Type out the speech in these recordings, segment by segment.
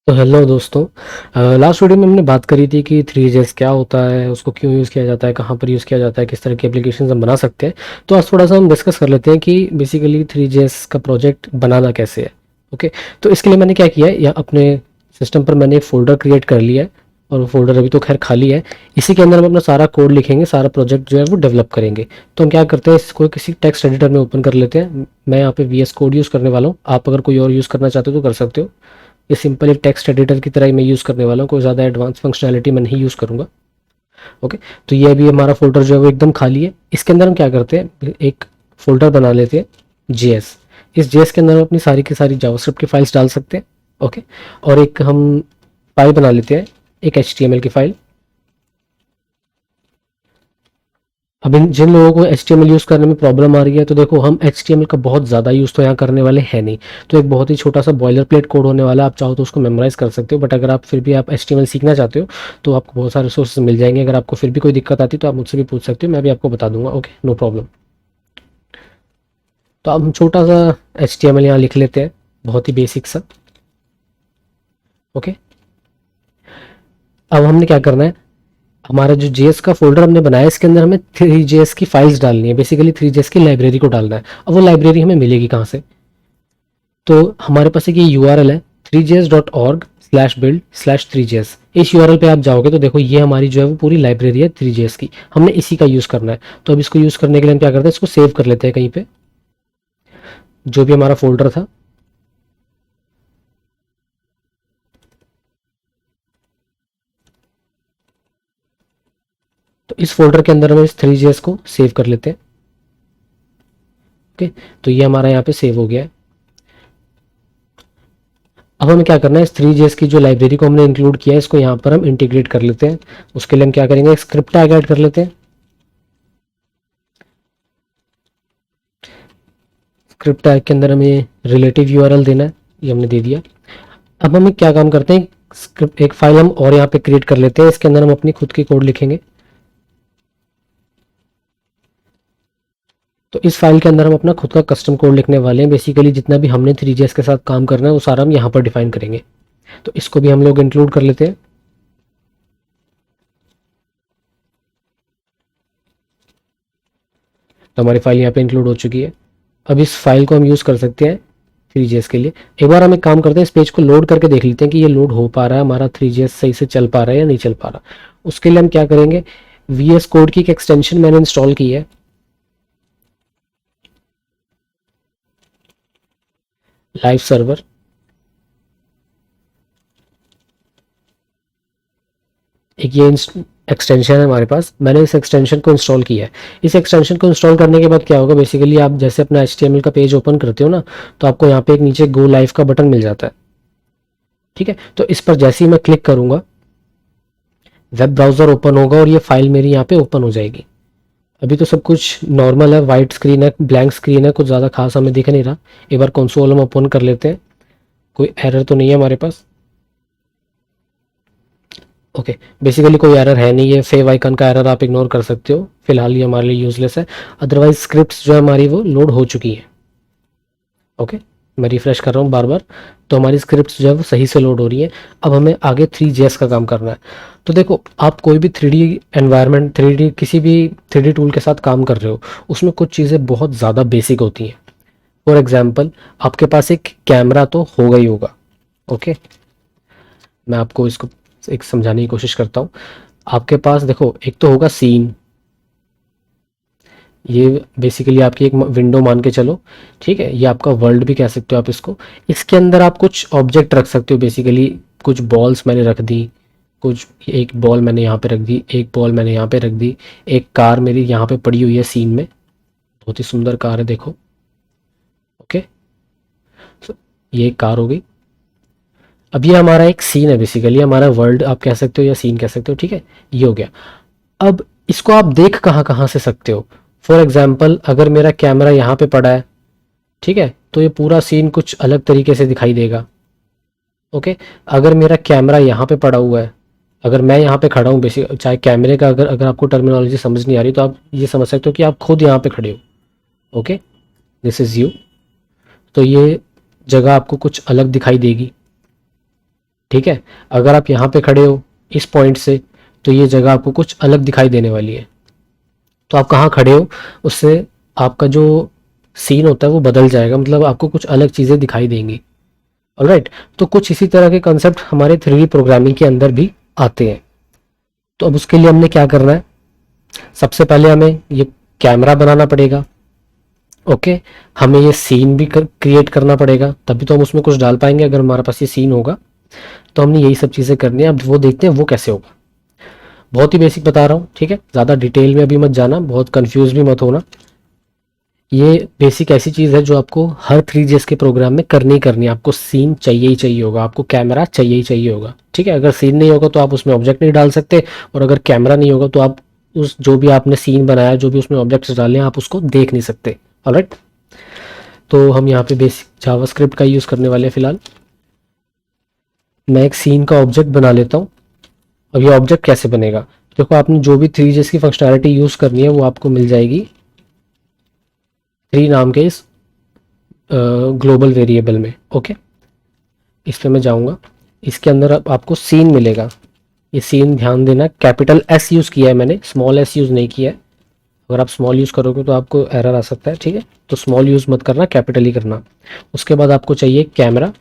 तो हेलो दोस्तों। Last video में हमने बात करी थी कि 3GS क्या होता है, उसको क्यों यूज़ किया जाता है, कहाँ पर यूज़ किया जाता है, किस तरह की एप्लीकेशन हम बना सकते हैं। तो आज थोड़ा सा हम डिस्कस कर लेते हैं कि बेसिकली 3GS का प्रोजेक्ट बनाना कैसे है। ओके, तो इसके लिए मैंने क्या किया है, या अपने सिस्टम पर मैंने एक फ़ोल्डर क्रिएट कर लिया है और वो फ़ोल्डर अभी तो खैर खाली है। इसी के अंदर हम अपना सारा कोड लिखेंगे, सारा प्रोजेक्ट जो है वो डेवलप करेंगे। तो हम क्या करते हैं, इसको किसी टेक्स्ट एडिटर में ओपन कर लेते हैं। मैं यहाँ पे VS कोड यूज़ करने वाला हूँ, आप अगर कोई और यूज़ करना चाहते हो तो कर सकते हो। ये सिंपल एक टेक्स्ट एडिटर की तरह ही मैं यूज़ करने वाला हूँ, कोई ज़्यादा एडवांस फंक्शनैलिटी मैं नहीं यूज़ करूँगा। ओके, तो ये अभी हमारा फोल्डर जो है वो एकदम खाली है। इसके अंदर हम क्या करते हैं, एक फोल्डर बना लेते हैं जेएस। इस जेएस के अंदर हम अपनी सारी की सारी जावास्क्रिप्ट की फाइल्स डाल सकते हैं। ओके, और एक हम फाइल बना लेते हैं, एक HTML की फाइल। अब जिन लोगों को HTML यूज़ करने में प्रॉब्लम आ रही है, तो देखो हम HTML का बहुत ज़्यादा यूज़ तो यहाँ करने वाले हैं नहीं। तो एक बहुत ही छोटा सा बॉयलर प्लेट कोड होने वाला है, आप चाहो तो उसको मेमोराइज़ कर सकते हो। बट अगर आप फिर भी आप HTML सीखना चाहते हो तो आपको बहुत सारे रिसोर्सेज मिल जाएंगे। अगर आपको फिर भी कोई दिक्कत आती है तो आप मुझसे भी पूछ सकते हो, मैं भी आपको बता दूंगा। Okay, no problem. तो अब हम छोटा सा HTML यहाँ लिख लेते हैं, बहुत ही बेसिक सा। ओके, अब हमने क्या करना है, हमारा जो जेएस का फोल्डर हमने बनाया इसके अंदर हमें 3GS की फाइल्स डालनी है, बेसिकली 3GS की लाइब्रेरी को डालना है। अब वो लाइब्रेरी हमें मिलेगी कहाँ से, तो हमारे पास एक ये URL है 3gs.org/build/3gs। इस URL पे आप जाओगे तो देखो ये हमारी जो है वो पूरी लाइब्रेरी है 3GS की, हमने इसी का यूज़ करना है। तो अब इसको यूज़ करने के लिए हम क्या करते हैं, इसको सेव कर लेते हैं कहीं पे, जो भी हमारा फोल्डर था। तो इस फोल्डर के अंदर हम इस 3GS को सेव कर लेते हैं। ओके, तो ये हमारा यहाँ पे सेव हो गया है। अब हमें क्या करना है, इस 3GS की जो लाइब्रेरी को हमने इंक्लूड किया है इसको यहाँ पर हम इंटीग्रेट कर लेते हैं। उसके लिए हम क्या करेंगे, एक स्क्रिप्ट टैग ऐड कर लेते हैं। स्क्रिप्ट टैग के अंदर हमें रिलेटिव URL देना है, ये हमने दे दिया। अब हम क्या काम करते हैं, स्क्रिप्ट एक फाइल हम और यहाँ पे क्रिएट कर लेते हैं, इसके अंदर हम अपनी खुद की कोड लिखेंगे। तो इस फाइल के अंदर हम अपना खुद का कस्टम कोड लिखने वाले हैं। बेसिकली जितना भी हमने 3GS के साथ काम करना है वो सारा हम यहाँ पर डिफाइन करेंगे। तो इसको भी हम लोग इंक्लूड कर लेते हैं। तो हमारी फाइल यहाँ पे इंक्लूड हो चुकी है। अब इस फाइल को हम यूज़ कर सकते हैं 3GS के लिए। एक बार हम एक काम करते हैं, इस पेज को लोड करके देख लेते हैं कि ये लोड हो पा रहा है, हमारा 3GS सही से चल पा रहा है या नहीं चल पा रहा। उसके लिए हम क्या करेंगे, VS कोड की एक एक्सटेंशन मैंने इंस्टॉल की है, लाइव सर्वर। एक ये एक्सटेंशन है हमारे पास, मैंने इस एक्सटेंशन को इंस्टॉल किया है। इस एक्सटेंशन को इंस्टॉल करने के बाद क्या होगा, बेसिकली आप जैसे अपना HTML का पेज ओपन करते हो ना, तो आपको यहाँ पे एक नीचे गो लाइव का बटन मिल जाता है। ठीक है, तो इस पर जैसे ही मैं क्लिक करूंगा वेब ब्राउज़र ओपन होगा और ये फाइल मेरी यहाँ पे ओपन हो जाएगी। अभी तो सब कुछ नॉर्मल है, वाइट स्क्रीन है, ब्लैंक स्क्रीन है, कुछ ज़्यादा खास हमें दिख नहीं रहा। एक बार कंसोल हम ओपन कर लेते हैं, कोई एरर तो नहीं है हमारे पास। ओके, बेसिकली कोई एरर है नहीं, ये सेव आइकन का एरर आप इग्नोर कर सकते हो, फिलहाल ये हमारे लिए यूजलेस है। अदरवाइज स्क्रिप्ट्स जो है हमारी वो लोड हो चुकी है। ओके, मैं रिफ्रेश कर रहा हूँ बार बार, तो हमारी स्क्रिप्ट्स जो है वो सही से लोड हो रही है। अब हमें आगे 3GS का काम करना है। तो देखो, आप कोई भी 3D एनवायरनमेंट, 3D किसी भी 3D टूल के साथ काम कर रहे हो, उसमें कुछ चीज़ें बहुत ज़्यादा बेसिक होती हैं। फॉर एग्जाम्पल, आपके पास एक कैमरा तो होगा ही होगा। ओके, मैं आपको इसको एक समझाने की कोशिश करता हूँ। आपके पास देखो, एक तो होगा सीन, ये बेसिकली आपकी एक विंडो मान के चलो। ठीक है, ये आपका वर्ल्ड भी कह सकते हो आप इसको। इसके अंदर आप कुछ ऑब्जेक्ट रख सकते हो, बेसिकली कुछ बॉल्स मैंने रख दी, कुछ एक बॉल मैंने यहाँ पे रख दी, एक बॉल मैंने यहाँ पे रख दी। एक कार मेरी यहाँ पे पड़ी हुई है सीन में, बहुत ही सुंदर कार है देखो। ओके, so, ये एक कार हो गई। अब ये हमारा एक सीन है, बेसिकली हमारा वर्ल्ड आप कह सकते हो या सीन कह सकते हो। ठीक है, ये हो गया। अब इसको आप देख कहाँ कहाँ से सकते हो। फॉर एग्जाम्पल, अगर मेरा कैमरा यहाँ पे पड़ा है, ठीक है, तो ये पूरा सीन कुछ अलग तरीके से दिखाई देगा। ओके, अगर मेरा कैमरा यहाँ पे पड़ा हुआ है, अगर मैं यहाँ पे खड़ा हूँ, बेसिक चाहे कैमरे का अगर अगर आपको टर्मिनोलॉजी समझ नहीं आ रही तो आप ये समझ सकते हो कि आप खुद यहाँ पे खड़े हो। Okay, this is you. तो ये जगह आपको कुछ अलग दिखाई देगी। ठीक है। अगर आप यहाँ पे खड़े हो इस पॉइंट से, तो ये जगह आपको कुछ अलग दिखाई देने वाली है। तो आप कहाँ खड़े हो उससे आपका जो सीन होता है वो बदल जाएगा, मतलब आपको कुछ अलग चीज़ें दिखाई देंगी। ऑलराइट, तो कुछ इसी तरह के कंसेप्ट हमारे 3D प्रोग्रामिंग के अंदर भी आते हैं। तो अब उसके लिए हमने क्या करना है, सबसे पहले हमें ये कैमरा बनाना पड़ेगा। ओके, हमें ये सीन भी क्रिएट करना पड़ेगा, तभी तो हम उसमें कुछ डाल पाएंगे अगर हमारे पास ये सीन होगा। तो हमने यही सब चीज़ें करनी है। अब वो देखते हैं वो कैसे होगा। बहुत ही बेसिक बता रहा हूँ, ठीक है, ज़्यादा डिटेल में अभी मत जाना, बहुत कंफ्यूज भी मत होना। ये बेसिक ऐसी चीज़ है जो आपको हर 3GS के प्रोग्राम में करनी ही करनी है। आपको सीन चाहिए ही चाहिए होगा, आपको कैमरा चाहिए ही चाहिए होगा, ठीक है। अगर सीन नहीं होगा तो आप उसमें ऑब्जेक्ट नहीं डाल सकते, और अगर कैमरा नहीं होगा तो आप उस जो भी आपने सीन बनाया, जो भी उसमें ऑब्जेक्ट्स डाले हैं, आप उसको देख नहीं सकते। ऑलराइट, तो हम यहाँ पे बेसिक जावास्क्रिप्ट का यूज़ करने वाले हैं फिलहाल। मैं एक सीन का ऑब्जेक्ट बना लेता हूँ। अब ये ऑब्जेक्ट कैसे बनेगा, देखो आपने जो भी 3GS की फंक्शनैलिटी यूज़ करनी है वो आपको मिल जाएगी 3 नाम के इस ग्लोबल वेरिएबल में। ओके, इस पे मैं जाऊँगा, इसके अंदर अब आपको सीन मिलेगा। ये सीन ध्यान देना, कैपिटल एस यूज़ किया है मैंने, स्मॉल एस यूज़ नहीं किया है। अगर आप स्मॉल यूज़ करोगे तो आपको एरर आ सकता है, ठीक है। तो स्मॉल यूज़ मत करना, कैपिटल ही करना। उसके बाद आपको चाहिए कैमरा।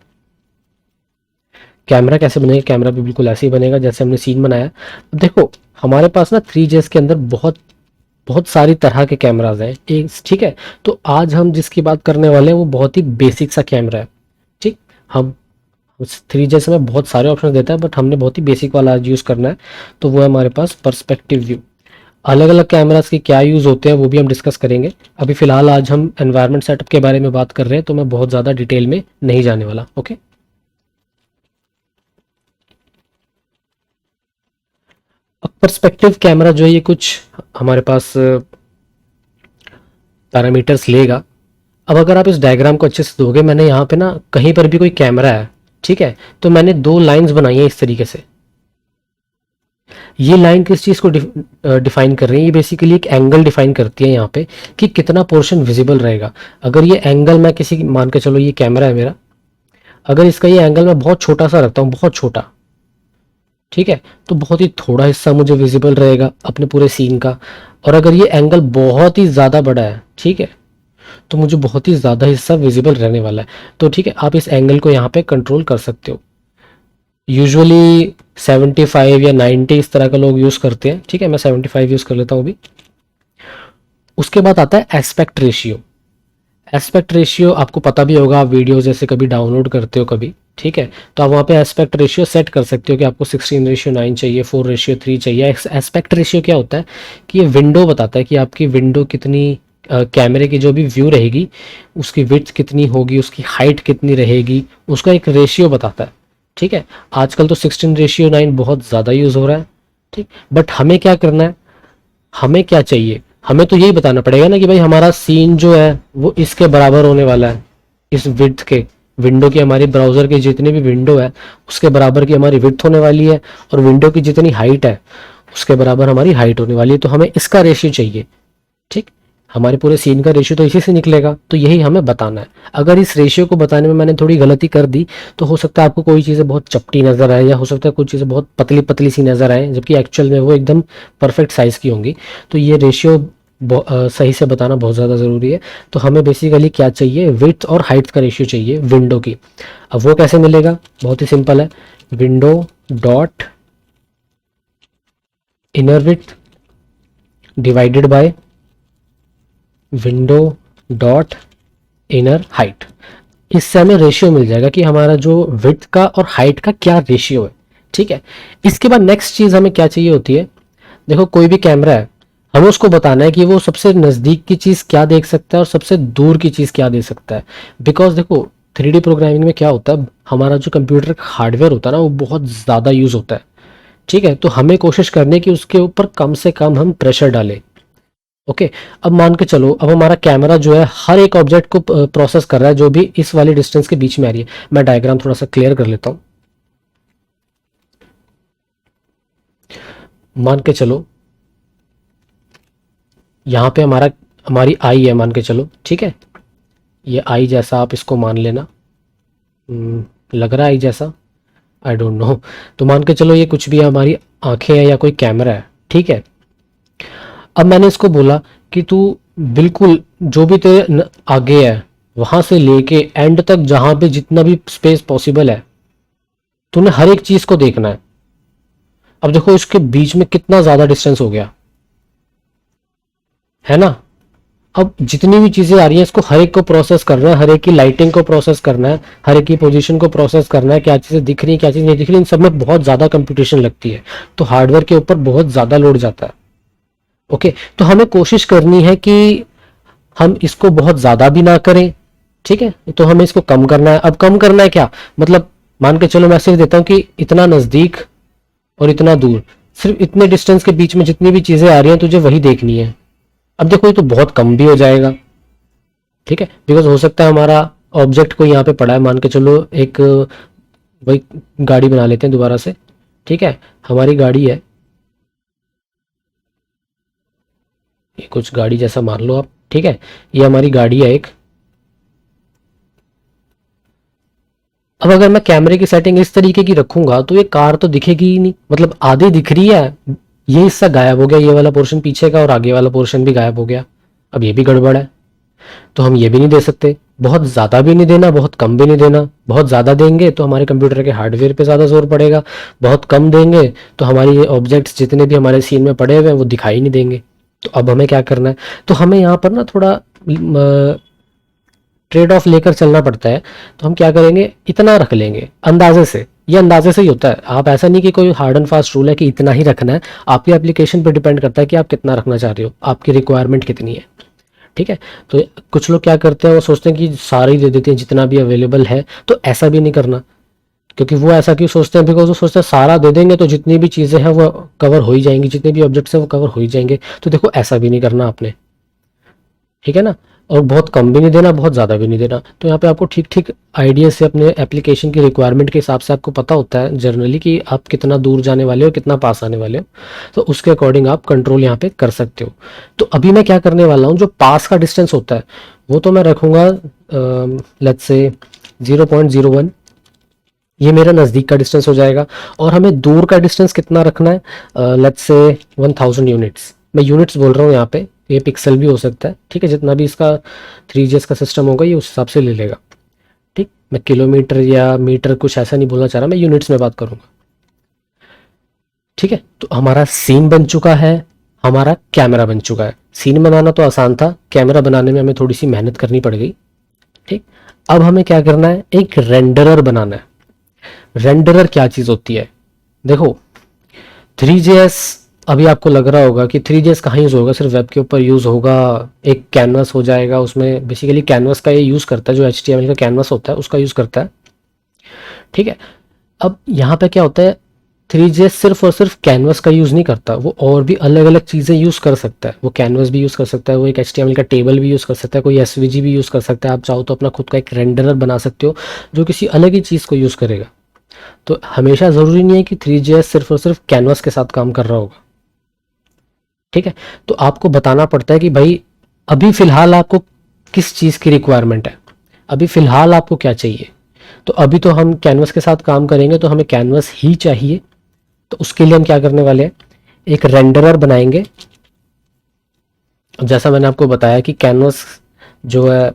कैमरा कैसे बनेगा, कैमरा भी बिल्कुल ऐसे ही बनेगा जैसे हमने सीन बनाया। अब देखो हमारे पास ना 3GS के अंदर बहुत बहुत सारी तरह के कैमराज हैं, एक, ठीक है। तो आज हम जिसकी बात करने वाले हैं वो बहुत ही बेसिक सा कैमरा है, ठीक। हम 3GS में बहुत सारे ऑप्शन देता है, बट हमने बहुत ही बेसिक वाला आज यूज़ करना है। तो वो है हमारे पास पर्सपेक्टिव व्यू। अलग अलग कैमरास के क्या यूज़ होते हैं वो भी हम डिस्कस करेंगे। अभी फ़िलहाल आज हम एनवायरनमेंट सेटअप के बारे में बात कर रहे हैं, तो मैं बहुत ज़्यादा डिटेल में नहीं जाने वाला। ओके, अब पर्सपेक्टिव कैमरा जो है ये कुछ हमारे पास पैरामीटर्स लेगा। अब अगर आप इस डायग्राम को अच्छे से दोगे, मैंने यहाँ पे ना कहीं पर भी कोई कैमरा है, ठीक है, तो मैंने दो लाइंस बनाई हैं इस तरीके से। ये लाइन किस चीज़ को डिफाइन कर रही है, ये बेसिकली एक एंगल डिफाइन करती है यहाँ पे कि कितना पोर्शन विजिबल रहेगा। अगर ये एंगल मैं किसी मान के चलो ये कैमरा है मेरा, अगर इसका ये एंगल मैं बहुत छोटा सा रखता हूँ, बहुत छोटा, ठीक है, तो बहुत ही थोड़ा हिस्सा मुझे विजिबल रहेगा अपने पूरे सीन का। और अगर ये एंगल बहुत ही ज़्यादा बड़ा है, ठीक है, तो मुझे बहुत ही ज़्यादा हिस्सा विजिबल रहने वाला है। तो ठीक है, आप इस एंगल को यहाँ पे कंट्रोल कर सकते हो। यूजुअली 75 या 90 इस तरह का लोग यूज़ करते हैं, ठीक है, मैं 75 यूज़ कर लेता हूँ अभी। उसके बाद आता है एस्पेक्ट रेशियो। एस्पेक्ट रेशियो आपको पता भी होगा, आप वीडियो जैसे कभी डाउनलोड करते हो कभी, ठीक है, तो आप वहाँ पे एस्पेक्ट रेशियो सेट कर सकते हो कि आपको 16:9 चाहिए, 4:3 चाहिए। एस्पेक्ट रेशियो क्या होता है कि ये विंडो बताता है कि आपकी विंडो कितनी, कैमरे की जो भी व्यू रहेगी उसकी विड्थ कितनी होगी, उसकी हाइट कितनी रहेगी, उसका एक रेशियो बताता है, ठीक है। आजकल तो 16:9 बहुत ज़्यादा यूज़ हो रहा है, ठीक। बट हमें क्या करना है, हमें क्या चाहिए, हमें तो यही बताना पड़ेगा ना कि भाई हमारा सीन जो है वो इसके बराबर होने वाला है, इस विड्थ के, विंडो की, हमारी ब्राउज़र की जितनी भी विंडो है उसके बराबर की हमारी विड्थ होने वाली है, और विंडो की जितनी हाइट है उसके बराबर हमारी हाइट होने वाली है। तो हमें इसका रेशियो चाहिए, ठीक। हमारे पूरे सीन का रेशियो तो इसी से निकलेगा, तो यही हमें बताना है। अगर इस रेशियो को बताने में मैंने थोड़ी गलती कर दी तो हो सकता है आपको कोई चीज़ें बहुत चपटी नज़र आए, या हो सकता है कुछ चीज़ें बहुत पतली पतली सी नज़र आए, जबकि एक्चुअल में वो एकदम परफेक्ट साइज़ की होंगी। तो ये रेशियो सही से बताना बहुत ज़्यादा ज़रूरी है। तो हमें बेसिकली क्या चाहिए, विड्थ और हाइट का रेशियो चाहिए विंडो की। अब वो कैसे मिलेगा, बहुत ही सिंपल है, window dot inner width divided by window dot inner height. इससे हमें रेशियो मिल जाएगा कि हमारा जो विड्थ का और हाइट का क्या रेशियो है, ठीक है। इसके बाद नेक्स्ट चीज़ हमें क्या चाहिए होती है, देखो कोई भी कैमरा है, हमें उसको बताना है कि वो सबसे नज़दीक की चीज़ क्या देख सकता है और सबसे दूर की चीज़ क्या देख सकता है। बिकॉज देखो 3D प्रोग्रामिंग में क्या होता है, हमारा जो कंप्यूटर का हार्डवेयर होता है ना वो बहुत ज़्यादा यूज़ होता है, ठीक है। तो हमें कोशिश करनी है कि उसके ऊपर कम से कम हम प्रेशर डालें। ओके, अब मान के चलो अब हमारा कैमरा जो है हर एक ऑब्जेक्ट को प्रोसेस कर रहा है जो भी इस वाली डिस्टेंस के बीच में आ रही है। मैं डायग्राम थोड़ा सा क्लियर कर लेता हूँ। मान के चलो यहाँ पे हमारी आई है, मान के चलो, ठीक है, ये आई जैसा आप इसको मान लेना। लग रहा है आई जैसा। I don't know. तो मान के चलो ये कुछ भी हमारी आंखें हैं या कोई कैमरा है, ठीक है। अब मैंने इसको बोला कि तू बिल्कुल जो भी तेरे आगे है वहां से लेके एंड तक जहां पे जितना भी स्पेस पॉसिबल है तूने हर एक चीज को देखना है। अब देखो इसके बीच में कितना ज्यादा डिस्टेंस हो गया, है ना। अब जितनी भी चीजें आ रही हैं इसको हर एक को प्रोसेस करना है, हर एक की लाइटिंग को प्रोसेस करना है, हर एक की पोजीशन को प्रोसेस करना है, क्या चीजें दिख रही है क्या चीज नहीं दिख रही, इन सब में बहुत ज्यादा कंप्यूटेशन लगती है। तो हार्डवेयर के ऊपर बहुत ज्यादा लोड जाता है। ओके, तो हमें कोशिश करनी है कि हम इसको बहुत ज्यादा भी ना करें, ठीक है। तो हमें इसको कम करना है। अब कम करना है क्या मतलब, मान के चलो मैसेज देता हूं कि इतना नजदीक और इतना दूर, सिर्फ इतने डिस्टेंस के बीच में जितनी भी चीजें आ रही हैं तुझे वही देखनी है। अब देखो ये तो बहुत कम भी हो जाएगा, ठीक है, बिकॉज हो सकता है हमारा ऑब्जेक्ट को यहाँ पे पड़ा है, मान के चलो एक वही गाड़ी बना लेते हैं दोबारा से, ठीक है। हमारी गाड़ी है, ये कुछ गाड़ी जैसा मान लो आप, ठीक है। ये हमारी गाड़ी है एक। अब अगर मैं कैमरे की सेटिंग इस तरीके की रखूंगा तो ये कार तो दिखेगी ही नहीं, मतलब आधी दिख रही है, ये हिस्सा गायब हो गया, ये वाला पोर्शन पीछे का और आगे वाला पोर्शन भी गायब हो गया। अब ये भी गड़बड़ है। तो हम ये भी नहीं दे सकते, बहुत ज़्यादा भी नहीं देना, बहुत कम भी नहीं देना। बहुत ज़्यादा देंगे तो हमारे कंप्यूटर के हार्डवेयर पे ज़्यादा जोर पड़ेगा, बहुत कम देंगे तो हमारी ये ऑब्जेक्ट्स जितने भी हमारे सीन में पड़े हुए हैं वो दिखाई नहीं देंगे। तो अब हमें क्या करना है, तो हमें यहाँ पर ना थोड़ा ट्रेड ऑफ लेकर चलना पड़ता है। तो हम क्या करेंगे, इतना रख लेंगे अंदाजे से। ये अंदाजे से ही होता है, आप ऐसा नहीं कि कोई हार्ड एंड फास्ट रूल है कि इतना ही रखना है। आपकी एप्लीकेशन पे डिपेंड करता है कि आप कितना रखना चाह रहे हो, आपकी रिक्वायरमेंट कितनी है, ठीक है। तो कुछ लोग क्या करते हैं, वो सोचते हैं कि सारे ही दे देते हैं जितना भी अवेलेबल है। तो ऐसा भी नहीं करना, क्योंकि वो ऐसा क्यों सोचते हैं, बिकॉज वो सोचते हैं सारा दे देंगे तो जितनी भी चीज़ें हैं वो कवर हो ही जाएंगी, जितने भी ऑब्जेक्ट्स हैं वो कवर हो ही जाएंगे। तो देखो ऐसा भी नहीं करना आपने, ठीक है ना। और बहुत कम भी नहीं देना, बहुत ज़्यादा भी नहीं देना। तो यहाँ पे आपको ठीक ठीक आइडिया से अपने एप्लीकेशन की रिक्वायरमेंट के हिसाब से आपको पता होता है जनरली कि आप कितना दूर जाने वाले हो, कितना पास आने वाले हो। तो उसके अकॉर्डिंग आप कंट्रोल यहाँ पे कर सकते हो। तो अभी मैं क्या करने वाला हूँ, जो पास का डिस्टेंस होता है वो तो मैं रखूँगा लेट्स से 0.01, ये मेरा नज़दीक का डिस्टेंस हो जाएगा। और हमें दूर का डिस्टेंस कितना रखना है, लेट्स से 1000 यूनिट्स। मैं यूनिट्स बोल रहा हूँ यहाँ पे, ये पिक्सल भी हो सकता है, ठीक है। जितना भी इसका 3GS का सिस्टम होगा ये उस हिसाब से ले लेगा, ठीक। मैं किलोमीटर या मीटर कुछ ऐसा नहीं बोलना चाह रहा, मैं यूनिट्स में बात करूँगा, ठीक है। तो हमारा सीन बन चुका है, हमारा कैमरा बन चुका है। सीन बनाना तो आसान था, कैमरा बनाने में हमें थोड़ी सी मेहनत करनी पड़ गई, ठीक। अब हमें क्या करना है, एक रेंडरर बनाना है। रेंडरर क्या चीज़ होती है, देखो 3GS, अभी आपको लग रहा होगा कि 3GS कहाँ यूज़ होगा, सिर्फ वेब के ऊपर यूज़ होगा, एक कैनवस हो जाएगा उसमें। बेसिकली कैनवस का ये यूज़ करता है, जो HTML का कैनवस होता है उसका यूज़ करता है, ठीक है। अब यहाँ पे क्या होता है, 3GS सिर्फ और सिर्फ कैनवस का यूज़ नहीं करता, वो और भी अलग अलग चीज़ें यूज़ कर सकता है। वो कैनवस भी यूज़ कर सकता है, वो एक HTML का टेबल भी यूज़ कर सकता है, कोई SVG भी यूज़ कर सकता है। आप चाहो तो अपना खुद का एक रेंडरर बना सकते हो जो किसी अलग ही चीज़ को यूज़ करेगा। तो हमेशा ज़रूरी नहीं है कि 3GS सिर्फ और सिर्फ कैनवस के साथ काम कर रहा होगा, ठीक है। तो आपको बताना पड़ता है कि भाई अभी फ़िलहाल आपको किस चीज़ की रिक्वायरमेंट है, अभी फ़िलहाल आपको क्या चाहिए। तो अभी तो हम कैनवस के साथ काम करेंगे तो हमें कैनवस ही चाहिए। तो उसके लिए हम क्या करने वाले हैं, एक रेंडरर बनाएंगे। जैसा मैंने आपको बताया कि कैनवस जो है,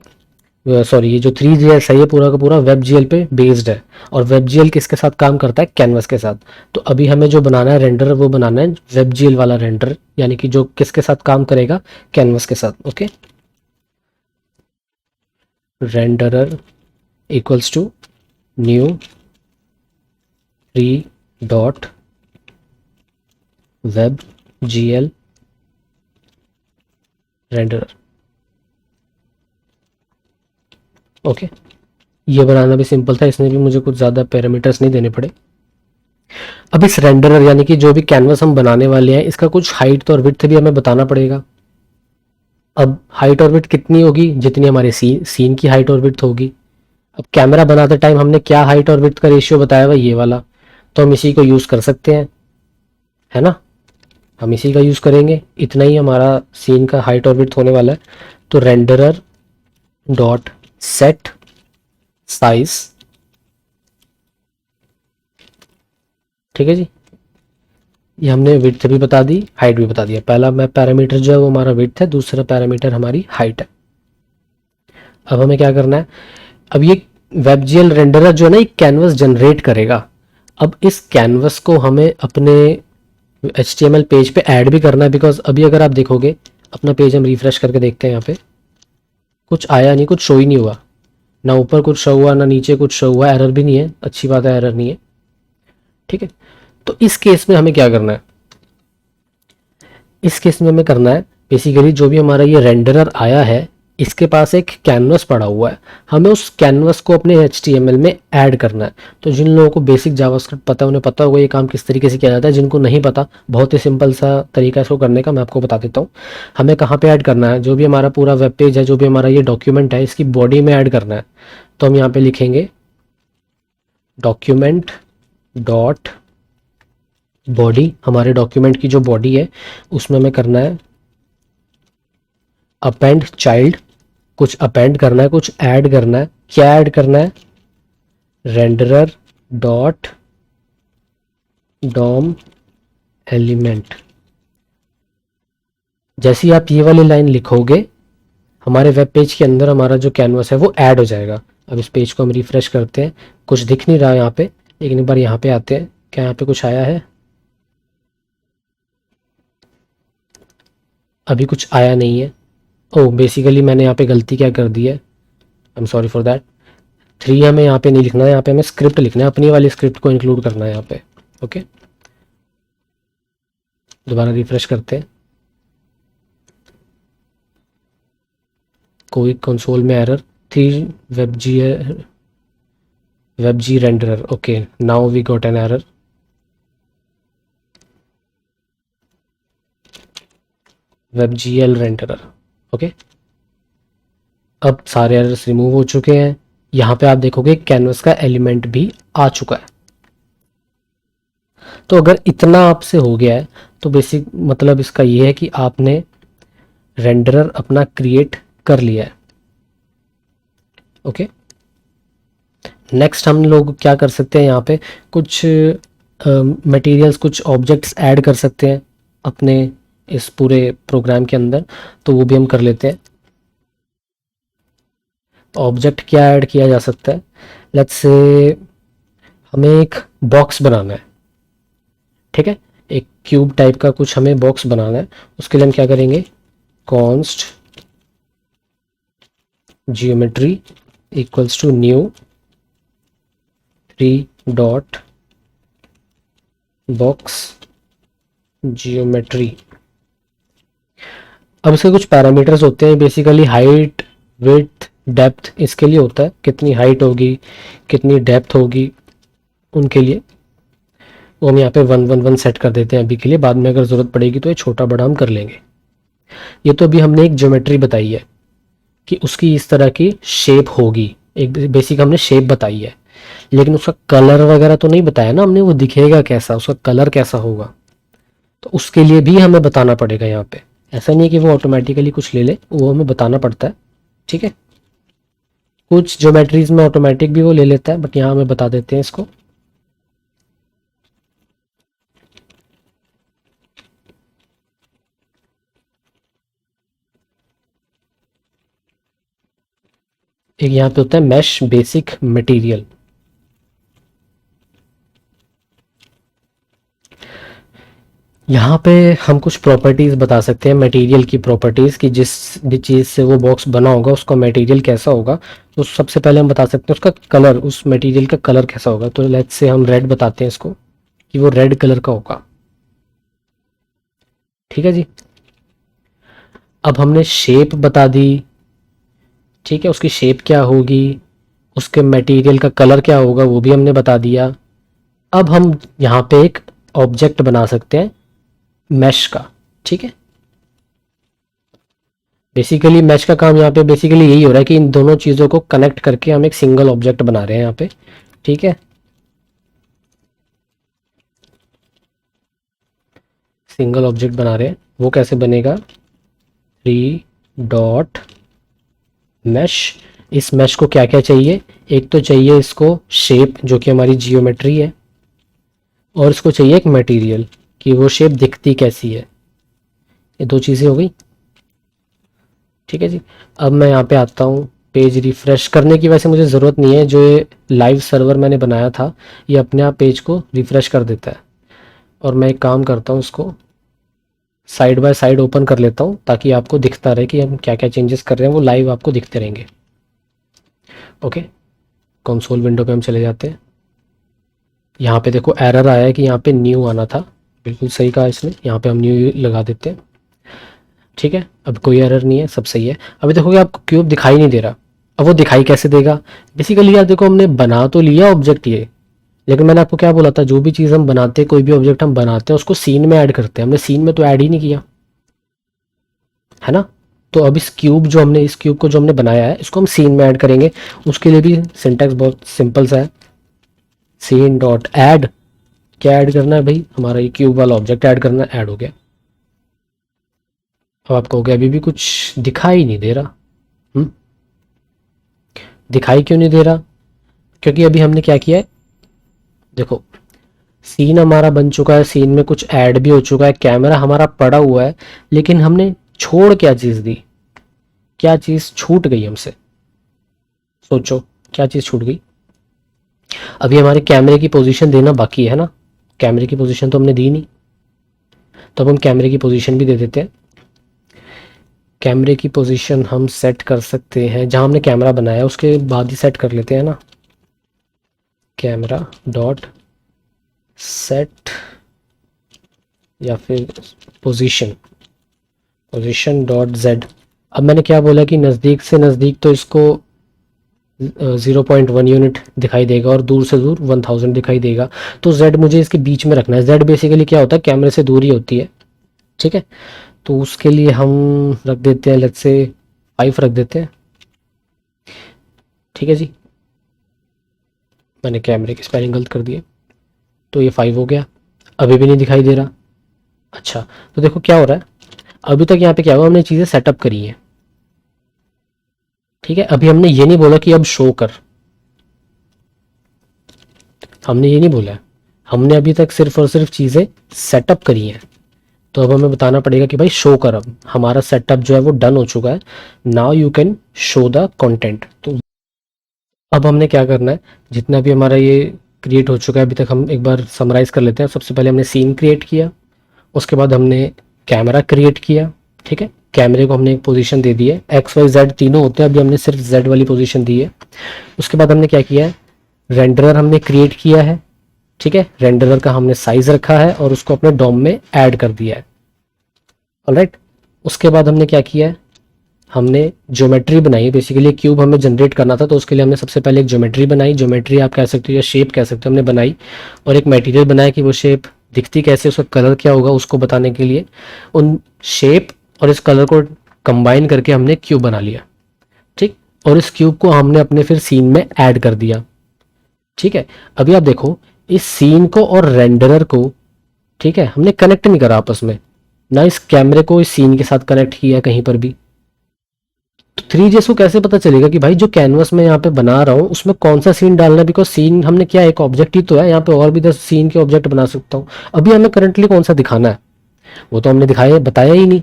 सॉरी, ये जो 3GS है ये पूरा का पूरा WebGL पे बेस्ड है। और WebGL किसके साथ काम करता है, कैनवस के साथ। तो अभी हमें जो बनाना है रेंडर, वो बनाना है WebGL वाला रेंडर, यानी कि जो किसके साथ काम करेगा, कैनवस के साथ। Okay, renderer equals to new 3.WebGL renderer. Okay, ये बनाना भी सिंपल था, इसमें भी मुझे कुछ ज़्यादा पैरामीटर्स नहीं देने पड़े। अब इस रेंडरर यानी कि जो भी कैनवस हम बनाने वाले हैं इसका कुछ हाइट और विड्थ भी हमें बताना पड़ेगा। अब हाइट और विड्थ कितनी होगी, जितनी हमारे सीन की हाइट और विड्थ होगी। अब कैमरा बनाते टाइम हमने क्या हाइट और विड्थ का रेशियो बताया हुआ, ये वाला। तो हम इसी को यूज़ कर सकते हैं, है ना। हम इसी का यूज़ करेंगे, इतना ही हमारा सीन का हाइट और विड्थ होने वाला है। तो रेंडरर डॉट सेट साइज ठीक है जी। ये हमने विड्थ भी बता दी, हाइट भी बता दिया। पहला मैं पैरामीटर जो है वो हमारा विड्थ है, दूसरा पैरामीटर हमारी हाइट है। अब हमें क्या करना है, अब ये WebGL रेंडरर जो है ना, ये कैनवस जनरेट करेगा। अब इस कैनवस को हमें अपने HTML पेज पे ऐड भी करना है, बिकॉज अभी अगर आप देखोगे अपना पेज, हम रिफ्रेश करके देखते हैं, यहाँ पे कुछ आया नहीं, कुछ शो ही नहीं हुआ, ना ऊपर कुछ शो हुआ ना नीचे कुछ शो हुआ। एरर भी नहीं है, अच्छी बात है, एरर नहीं है। ठीक है, तो इस केस में हमें क्या करना है, इस केस में हमें करना है बेसिकली जो भी हमारा ये रेंडरर आया है, इसके पास एक कैनवस पड़ा हुआ है, हमें उस कैनवस को अपने HTML में ऐड करना है। तो जिन लोगों को बेसिक जावास्क्रिप्ट पता है उन्हें पता होगा ये काम किस तरीके से किया जाता है। जिनको नहीं पता, बहुत ही सिंपल सा तरीका है इसको करने का, मैं आपको बता देता हूँ। हमें कहाँ पे ऐड करना है, जो भी हमारा पूरा वेब पेज है, जो भी हमारा ये डॉक्यूमेंट है, इसकी बॉडी में ऐड करना है। तो हम यहाँ पे लिखेंगे डॉक्यूमेंट डॉट बॉडी, हमारे डॉक्यूमेंट की जो बॉडी है उसमें हमें करना है अपेंड चाइल्ड, कुछ अपेंड करना है, कुछ ऐड करना है। क्या ऐड करना है, रेंडरर डॉट डॉम एलिमेंट। जैसे ही आप ये वाली लाइन लिखोगे, हमारे वेब पेज के अंदर हमारा जो कैनवस है वो ऐड हो जाएगा। अब इस पेज को हम रिफ्रेश करते हैं, कुछ दिख नहीं रहा यहाँ पे, लेकिन एक बार यहाँ पे आते हैं, क्या यहाँ पे कुछ आया है, अभी कुछ आया नहीं है। ओह, बेसिकली मैंने यहाँ पे गलती क्या कर दी है, I am sorry for that. 3 हमें यहाँ पे नहीं लिखना है, यहाँ पे हमें स्क्रिप्ट लिखना है, अपनी वाली स्क्रिप्ट को इंक्लूड करना है यहाँ पे। ओके, दोबारा रिफ्रेश करते हैं, कोई कंसोल में error, 3 WebG renderer, okay, now we got an error। WebGL renderer, okay. अब सारे एरर्स रिमूव हो चुके हैं। यहाँ पे आप देखोगे कैनवस का एलिमेंट भी आ चुका है। तो अगर इतना आपसे हो गया है तो बेसिक मतलब इसका ये है कि आपने रेंडरर अपना क्रिएट कर लिया है। ओके, नेक्स्ट हम लोग क्या कर सकते हैं, यहाँ पे कुछ मटेरियल्स, कुछ ऑब्जेक्ट्स ऐड कर सकते हैं अपने इस पूरे प्रोग्राम के अंदर, तो वो भी हम कर लेते हैं। ऑब्जेक्ट क्या ऐड किया जा सकता है, लेट्स से हमें एक बॉक्स बनाना है। ठीक है, एक क्यूब टाइप का कुछ हमें बॉक्स बनाना है। उसके लिए हम क्या करेंगे, const geometry equals to new 3 dot box geometry. अब इसके कुछ पैरामीटर्स होते हैं, बेसिकली हाइट, विड्थ, डेप्थ, इसके लिए होता है कितनी हाइट होगी, कितनी डेप्थ होगी, उनके लिए वो हम यहाँ पे 111 सेट कर देते हैं अभी के लिए। बाद में अगर ज़रूरत पड़ेगी तो ये छोटा बड़ा हम कर लेंगे। ये तो अभी हमने एक ज्योमेट्री बताई है कि उसकी इस तरह की शेप होगी, एक बेसिक हमने शेप बताई है, लेकिन उसका कलर वगैरह तो नहीं बताया ना हमने, वो दिखेगा कैसा, उसका कलर कैसा होगा, तो उसके लिए भी हमें बताना पड़ेगा यहाँ पे। ऐसा नहीं है कि वो ऑटोमेटिकली कुछ ले ले, वो हमें बताना पड़ता है। ठीक है, कुछ ज्योमेट्रीज में ऑटोमेटिक भी वो ले लेता है, बट यहाँ हमें बता देते हैं इसको। एक यहाँ पे होता है मैश बेसिक मटेरियल। यहाँ पे हम कुछ प्रॉपर्टीज़ बता सकते हैं मटेरियल की प्रॉपर्टीज़, कि जिस भी चीज़ से वो बॉक्स बना होगा उसका मटेरियल कैसा होगा। तो सबसे पहले हम बता सकते हैं उसका कलर, उस मटेरियल का कलर कैसा होगा। तो लेट्स से हम रेड बताते हैं इसको कि वो रेड कलर का होगा। ठीक है जी, अब हमने शेप बता दी। ठीक है, उसकी शेप क्या होगी, उसके मटेरियल का कलर क्या होगा, वो भी हमने बता दिया। अब हम यहाँ पे एक ऑब्जेक्ट बना सकते हैं मैश का। ठीक है, बेसिकली मैश का काम यहाँ पे बेसिकली यही हो रहा है कि इन दोनों चीज़ों को कनेक्ट करके हम एक सिंगल ऑब्जेक्ट बना रहे हैं यहाँ पे। ठीक है, सिंगल ऑब्जेक्ट बना रहे हैं, वो कैसे बनेगा, 3 डॉट मैश। इस मैश को क्या क्या चाहिए, एक तो चाहिए इसको शेप जो कि हमारी जियोमेट्री है, और इसको चाहिए एक मटेरियल कि वो शेप दिखती कैसी है। ये दो चीज़ें हो गई, ठीक है जी। अब मैं यहाँ पे आता हूँ, पेज रिफ़्रेश करने की वैसे मुझे ज़रूरत नहीं है, जो ये लाइव सर्वर मैंने बनाया था ये अपने आप पेज को रिफ़्रेश कर देता है। और मैं एक काम करता हूँ, इसको साइड बाय साइड ओपन कर लेता हूँ ताकि आपको दिखता रहे कि हम क्या क्या चेंजेस कर रहे हैं, वो लाइव आपको दिखते रहेंगे। ओके, कंसोल विंडो पे हम चले जाते हैं। यहाँ पे देखो एरर आया है कि यहाँ पे न्यू आना था, बिल्कुल सही कहा इसने, यहाँ पे हम न्यू लगा देते हैं। ठीक है, अब कोई एरर नहीं है, सब सही है। अभी देखोगे आपको क्यूब दिखाई नहीं दे रहा। अब वो दिखाई कैसे देगा? बेसिकली यार देखो, हमने बना तो लिया ऑब्जेक्ट ये, लेकिन मैंने आपको क्या बोला था, जो भी चीज़ हम बनाते हैं, कोई भी ऑब्जेक्ट हम बनाते हैं उसको सीन में ऐड करते हैं। हमने सीन में तो ऐड ही नहीं किया है ना। तो अब इस क्यूब को जो हमने बनाया है इसको हम सीन में ऐड करेंगे। उसके लिए भी सिंटैक्स बहुत सिंपल सा है, सीन डॉट ऐड। क्या ऐड करना है भाई? हमारा ये क्यूब वाला ऑब्जेक्ट ऐड करना है, ऐड हो गया। अब आप कहोगे अभी भी कुछ दिखाई नहीं दे रहा। दिखाई क्यों नहीं दे रहा? क्योंकि अभी हमने क्या किया है, देखो सीन हमारा बन चुका है, सीन में कुछ ऐड भी हो चुका है, कैमरा हमारा पड़ा हुआ है, लेकिन हमने छोड़ क्या चीज़ दी, क्या चीज़ छूट गई हमसे? सोचो क्या चीज़ छूट गई। अभी हमारे कैमरे की पोजीशन देना बाकी है ना, कैमरे की पोजीशन तो हमने दी नहीं, तो अब हम कैमरे की पोजीशन भी दे देते हैं। कैमरे की पोजीशन हम सेट कर सकते हैं, जहां हमने कैमरा बनाया उसके बाद ही सेट कर लेते हैं ना। कैमरा डॉट सेट या फिर पोजीशन डॉट जेड। अब मैंने क्या बोला कि नज़दीक से नज़दीक तो इसको 0.1 यूनिट दिखाई देगा और दूर से दूर 1000 दिखाई देगा। तो z मुझे इसके बीच में रखना है। z बेसिकली क्या होता है, कैमरे से दूरी होती है, ठीक है। तो उसके लिए हम रख देते हैं, लेट्स से 5 रख देते हैं, ठीक है जी। मैंने कैमरे की स्पेलिंग गलत कर दिए, तो ये 5 हो गया। अभी भी नहीं दिखाई दे रहा। अच्छा, तो देखो क्या हो रहा है, अभी तक यहाँ पे क्या हुआ, हमने चीज़ें सेटअप करी हैं, ठीक है। अभी हमने ये नहीं बोला कि अब शो कर, हमने ये नहीं बोला है, हमने अभी तक सिर्फ और सिर्फ चीज़ें सेटअप करी हैं। तो अब हमें बताना पड़ेगा कि भाई शो कर, अब हमारा सेटअप जो है वो डन हो चुका है, now you can show the content. तो अब हमने क्या करना है, जितना भी हमारा ये क्रिएट हो चुका है अभी तक, हम एक बार समराइज़ कर लेते हैं। सबसे पहले हमने सीन क्रिएट किया, उसके बाद हमने कैमरा क्रिएट किया, ठीक है। कैमरे को हमने एक पोजीशन दे दी है, एक्स वाई जेड तीनों होते हैं, अभी हमने सिर्फ जेड वाली पोजीशन दी है। उसके बाद हमने क्या किया है, रेंडरर हमने क्रिएट किया है, ठीक है। रेंडरर का हमने साइज रखा है और उसको अपने डॉम में ऐड कर दिया है, ऑलराइट। उसके बाद हमने क्या किया है, हमने ज्योमेट्री बनाई है। बेसिकली क्यूब हमें जनरेट करना था, तो उसके लिए हमने सबसे पहले एक ज्योमेट्री बनाई, ज्योमेट्री आप कह सकते हो या शेप कह सकते हो, हमने बनाई। और एक मटेरियल बनाया कि वो शेप दिखती कैसे, उसका कलर क्या होगा, उसको बताने के लिए उन शेप और इस कलर को कंबाइन करके हमने क्यूब बना लिया, ठीक। और इस क्यूब को हमने अपने फिर सीन में ऐड कर दिया, ठीक है। अभी आप देखो, इस सीन को और रेंडरर को, ठीक है, हमने कनेक्ट नहीं करा आपस में, ना इस कैमरे को इस सीन के साथ कनेक्ट किया कहीं पर भी। तो 3GS को कैसे पता चलेगा कि भाई जो कैनवस में यहाँ पे बना रहा हूँ उसमें कौन सा सीन डालना है? बिकॉज सीन हमने क्या, एक ऑब्जेक्ट ही तो है, यहाँ पे और भी 10 सीन के ऑब्जेक्ट बना सकता हूँ। अभी हमें करंटली कौन सा दिखाना है वो तो हमने दिखाया बताया ही नहीं,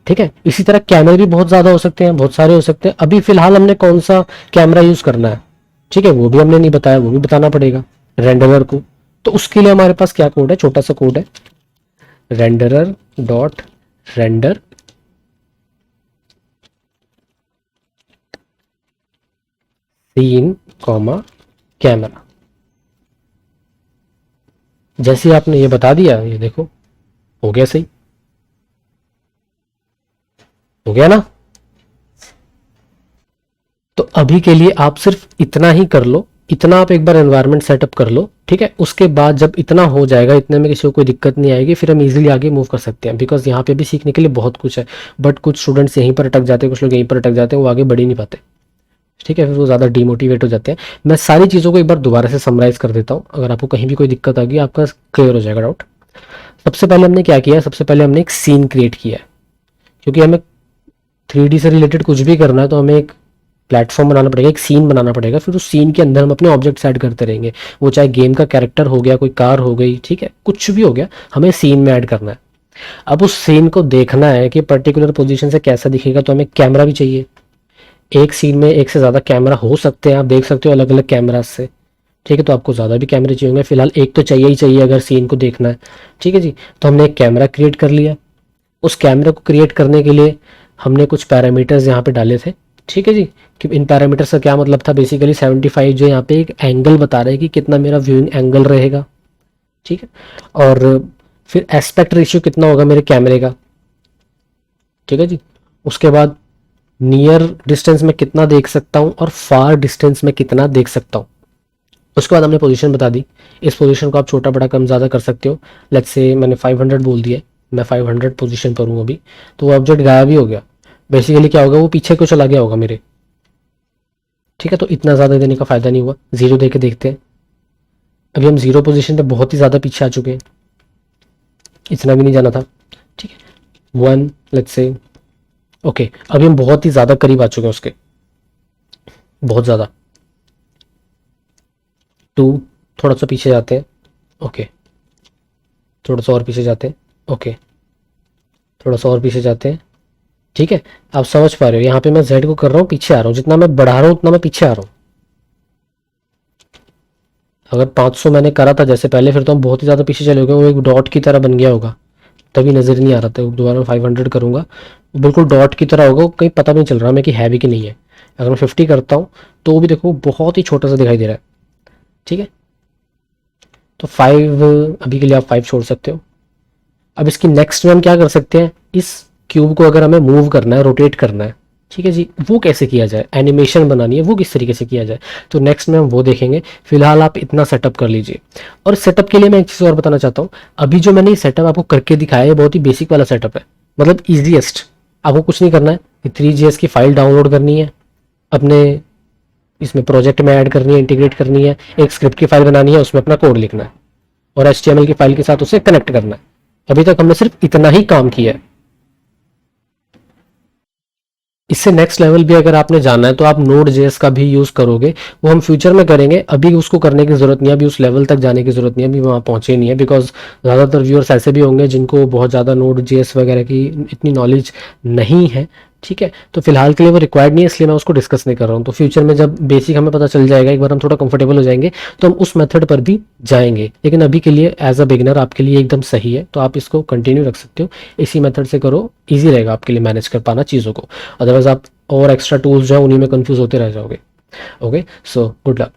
ठीक है। इसी तरह कैमरे भी बहुत ज्यादा हो सकते हैं, बहुत सारे हो सकते हैं। अभी फिलहाल हमने कौन सा कैमरा यूज करना है, ठीक है, वो भी हमने नहीं बताया, वो भी बताना पड़ेगा रेंडरर को। तो उसके लिए हमारे पास क्या कोड है, छोटा सा कोड है, renderer dot render scene comma camera. जैसे ही आपने ये बता दिया, ये देखो हो गया, सही हो गया ना। तो अभी के लिए आप सिर्फ इतना ही कर लो, इतना आप एक बार एनवायरनमेंट सेटअप कर लो, ठीक है। उसके बाद जब इतना हो जाएगा, इतने में किसी को कोई दिक्कत नहीं आएगी, फिर हम इजीली आगे मूव कर सकते हैं। बिकॉज यहाँ पे भी सीखने के लिए बहुत कुछ है, बट कुछ स्टूडेंट्स यहीं पर अटक जाते हैं, कुछ लोग यहीं पर अटक जाते हैं, वो आगे बढ़ ही नहीं पाते, ठीक है। फिर वो ज़्यादा डीमोटिवेट हो जाते हैं। मैं सारी चीज़ों को एक बार दोबारा से समराइज़ कर देता हूँ, अगर आपको कहीं भी कोई दिक्कत आ गई आपका क्लियर हो जाएगा डाउट। सबसे पहले हमने क्या किया है, सबसे पहले हमने एक सीन क्रिएट किया है, क्योंकि हमें 3D से रिलेटेड कुछ भी करना है तो हमें एक प्लेटफॉर्म बनाना पड़ेगा, एक सीन बनाना पड़ेगा, फिर उस सीन के अंदर हम अपने ऑब्जेक्ट्स ऐड करते रहेंगे। वो चाहे गेम का कैरेक्टर हो गया, कोई कार हो गई, ठीक है, कुछ भी हो गया, हमें सीन में ऐड करना है। अब उस सीन को देखना है कि पर्टिकुलर पोजीशन से कैसा दिखेगा, तो हमें कैमरा भी चाहिए। एक सीन में एक से ज़्यादा कैमरा हो सकते हैं, आप देख सकते हो अलग अलग कैमराज से, ठीक है, तो आपको ज़्यादा भी कैमरे चाहिए होंगे, फिलहाल एक तो चाहिए ही चाहिए अगर सीन को देखना है, ठीक है जी। तो हमने एक कैमरा क्रिएट कर लिया। उस कैमरे को क्रिएट करने के लिए हमने कुछ पैरामीटर्स यहाँ पे डाले थे, ठीक है जी। कि इन पैरामीटर्स का क्या मतलब था, बेसिकली 75 जो यहाँ पे एक एंगल बता रहे हैं कि कितना मेरा व्यूइंग एंगल रहेगा, ठीक है। और फिर एस्पेक्ट रेशियो कितना होगा मेरे कैमरे का, ठीक है जी। उसके बाद नियर डिस्टेंस में कितना देख सकता हूँ और फार डिस्टेंस में कितना देख सकता हूँ। उसके बाद हमने पोजीशन बता दी। इस पोजीशन को आप छोटा बड़ा कम ज़्यादा कर सकते हो। लेट्स से मैंने 500 बोल दिया, मैं 500 पोजीशन पर हूँ अभी, तो वो ऑब्जेक्ट गायब ही हो गया। बेसिकली क्या होगा, वो पीछे को चला गया होगा मेरे, ठीक है। तो इतना ज़्यादा देने का फ़ायदा नहीं हुआ, ज़ीरो दे के देखते हैं। अभी हम ज़ीरो पोजीशन पे बहुत ही ज़्यादा पीछे आ चुके हैं, इतना भी नहीं जाना था, ठीक है। 1 लेट्स से, ओके, अभी हम बहुत ही ज़्यादा करीब आ चुके हैं उसके, बहुत ज़्यादा। 2, थोड़ा सा पीछे जाते हैं, ओके, थोड़ा सा और पीछे जाते हैं, ओके, थोड़ा सा और पीछे जाते हैं, ठीक है। आप समझ पा रहे हो, यहाँ पे मैं Z को कर रहा हूँ, पीछे आ रहा हूँ, जितना मैं बढ़ा रहा हूँ उतना मैं पीछे आ रहा हूँ। अगर 500 मैंने करा था जैसे पहले, फिर तो हम बहुत ही ज़्यादा पीछे चले गए, वो एक डॉट की तरह बन गया होगा, तभी नज़र नहीं आ रहा था। दोबारा मैं 500 करूँगा, बिल्कुल डॉट की तरह होगा, कहीं पता भी नहीं चल रहा मैं कि है भी कि नहीं है। अगर मैं 50 करता हूँ तो भी देखो बहुत ही छोटा सा दिखाई दे रहा है, ठीक है। तो 5, अभी के लिए आप 5 छोड़ सकते हो। अब इसकी नेक्स्ट में हम क्या कर सकते हैं, इस क्यूब को अगर हमें मूव करना है, रोटेट करना है, ठीक है जी, वो कैसे किया जाए, एनिमेशन बनानी है, वो किस तरीके से किया जाए, तो नेक्स्ट में हम वो देखेंगे। फिलहाल आप इतना सेटअप कर लीजिए। और सेटअप के लिए मैं एक चीज़ और बताना चाहता हूँ। अभी जो मैंने ये सेटअप आपको करके दिखाया है, बहुत ही बेसिक वाला सेटअप है, मतलब ईजीएस्ट। आपको कुछ नहीं करना है, 3GS की फाइल डाउनलोड करनी है, अपने इसमें प्रोजेक्ट में ऐड करनी है, इंटीग्रेट करनी है, एक स्क्रिप्ट की फाइल बनानी है, उसमें अपना कोड लिखना है और HTML की फाइल के साथ उसे कनेक्ट करना है। अभी तक हमने सिर्फ इतना ही काम किया है। इससे नेक्स्ट लेवल भी अगर आपने जाना है तो आप Node.js का भी यूज़ करोगे, वो हम फ्यूचर में करेंगे, अभी उसको करने की ज़रूरत नहीं है, अभी उस लेवल तक जाने की ज़रूरत नहीं है, अभी वहाँ पहुँचे नहीं है। बिकॉज ज़्यादातर व्यूअर्स ऐसे भी होंगे जिनको बहुत ज़्यादा Node.js वगैरह की इतनी नॉलेज नहीं है, ठीक है। तो फिलहाल के लिए वो रिक्वायर्ड नहीं है, इसलिए मैं उसको डिस्कस नहीं कर रहा हूँ। तो फ्यूचर में जब बेसिक हमें पता चल जाएगा, एक बार हम थोड़ा कंफर्टेबल हो जाएंगे, तो हम उस मेथड पर भी जाएंगे। लेकिन अभी के लिए एज अ बिगिनर आपके लिए एकदम सही है, तो आप इसको कंटिन्यू रख सकते हो, इसी मेथड से करो, ईजी रहेगा आपके लिए मैनेज कर पाना चीज़ों को। अदरवाइज आप और एक्स्ट्रा टूल्स जो है उन्हीं में कंफ्यूज होते रह जाओगे। Okay, so good luck.